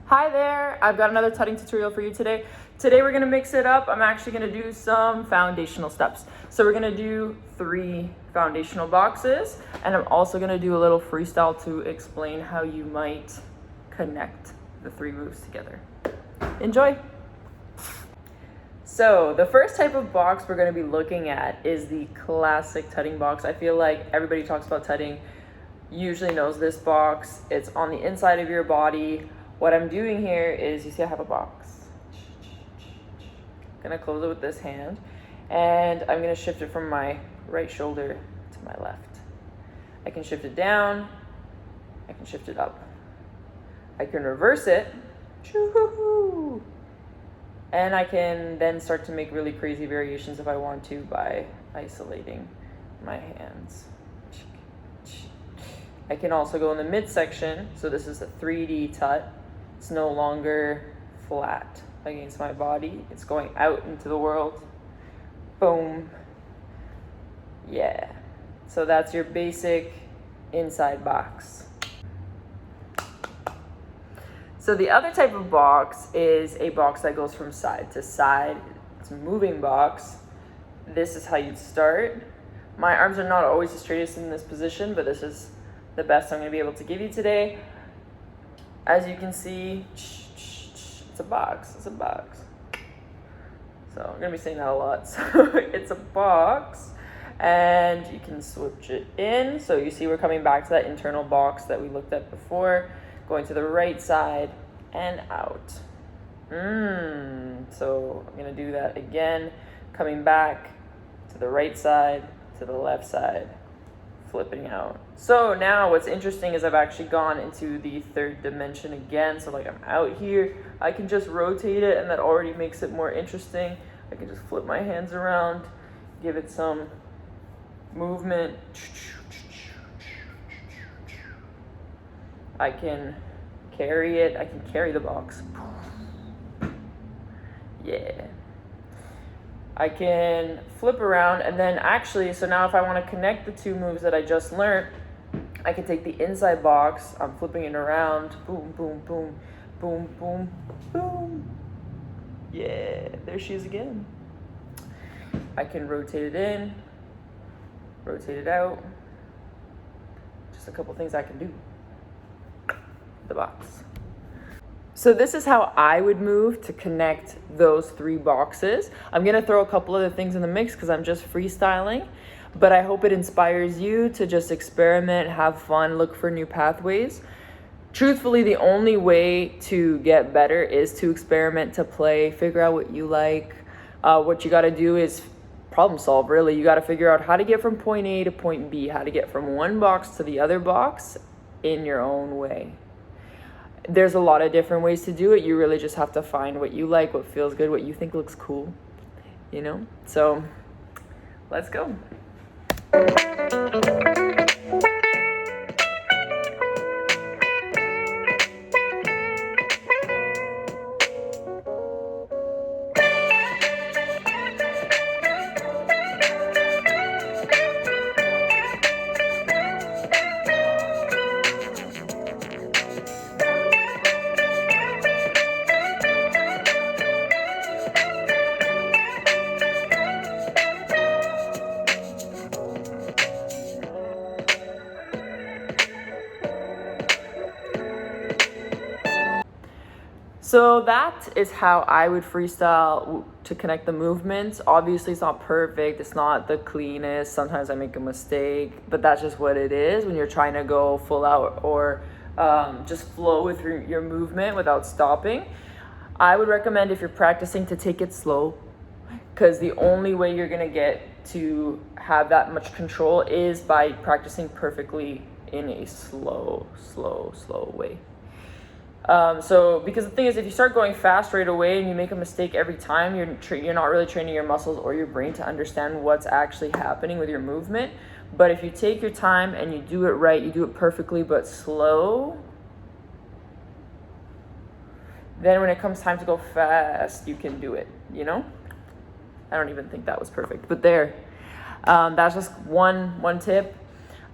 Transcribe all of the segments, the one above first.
Hi there, I've got another tutting tutorial for you today. Today we're gonna mix it up. I'm actually gonna do some foundational steps. So we're gonna do 3 foundational boxes, and I'm also gonna do a little freestyle to explain how you might connect the 3 moves together. Enjoy. So the first type of box we're gonna be looking at is the classic tutting box. I feel like everybody talks about tutting, usually knows this box. It's on the inside of your body. What I'm doing here is, you see I have a box. I'm gonna close it with this hand, and I'm gonna shift it from my right shoulder to my left. I can shift it down, I can shift it up. I can reverse it, and I can then start to make really crazy variations if I want to by isolating my hands. I can also go in the midsection, so this is a 3D tut. It's no longer flat against my body. It's going out into the world. Boom. Yeah. So that's your basic inside box. So the other type of box is a box that goes from side to side. It's a moving box. This is how you'd start. My arms are not always the straightest in this position, but this is the best I'm going to be able to give you today. As you can see, it's a box. So I'm going to be saying that a lot. So it's a box, and you can switch it in. So you see we're coming back to that internal box that we looked at before, going to the right side and out. So I'm going to do that again, coming back to the right side, to the left side, flipping out. So now what's interesting is I've actually gone into the 3rd dimension again. So like I'm out here, I can just rotate it, and that already makes it more interesting. I can just flip my hands around, give it some movement. I can carry it, I can carry the box. Yeah. I can flip around, and then actually, so now if I want to connect the 2 moves that I just learned, I can take the inside box, I'm flipping it around, boom, boom, boom, boom, boom, boom. Yeah, there she is again. I can rotate it in, rotate it out. Just a couple things I can do. The box. So this is how I would move to connect those 3 boxes. I'm gonna throw a couple other things in the mix because I'm just freestyling, but I hope it inspires you to just experiment, have fun, look for new pathways. Truthfully, the only way to get better is to experiment, to play, figure out what you like. What you gotta do is problem solve, really. You gotta figure out how to get from point A to point B, how to get from one box to the other box in your own way. There's a lot of different ways to do it. You really just have to find what you like, what feels good, what you think looks cool, you know? So let's go. So that is how I would freestyle to connect the movements. Obviously, it's not perfect. It's not the cleanest. Sometimes I make a mistake, but that's just what it is when you're trying to go full out or just flow with your movement without stopping. I would recommend, if you're practicing, to take it slow, because the only way you're going to get to have that much control is by practicing perfectly in a slow way. So because the thing is, if you start going fast right away and you make a mistake every time, you're not really training your muscles or your brain to understand what's actually happening with your movement. But if you take your time and you do it right, you do it perfectly but slow, then when it comes time to go fast, you can do it, you know? I don't even think that was perfect, but there. That's just one tip.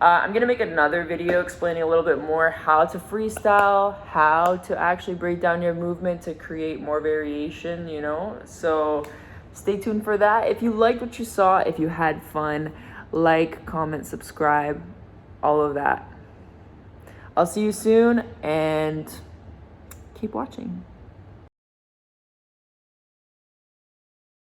I'm gonna make another video explaining a little bit more how to freestyle, how to actually break down your movement to create more variation, you know? So stay tuned for that. If you liked what you saw, if you had fun, like, comment, subscribe, all of that. I'll see you soon and keep watching.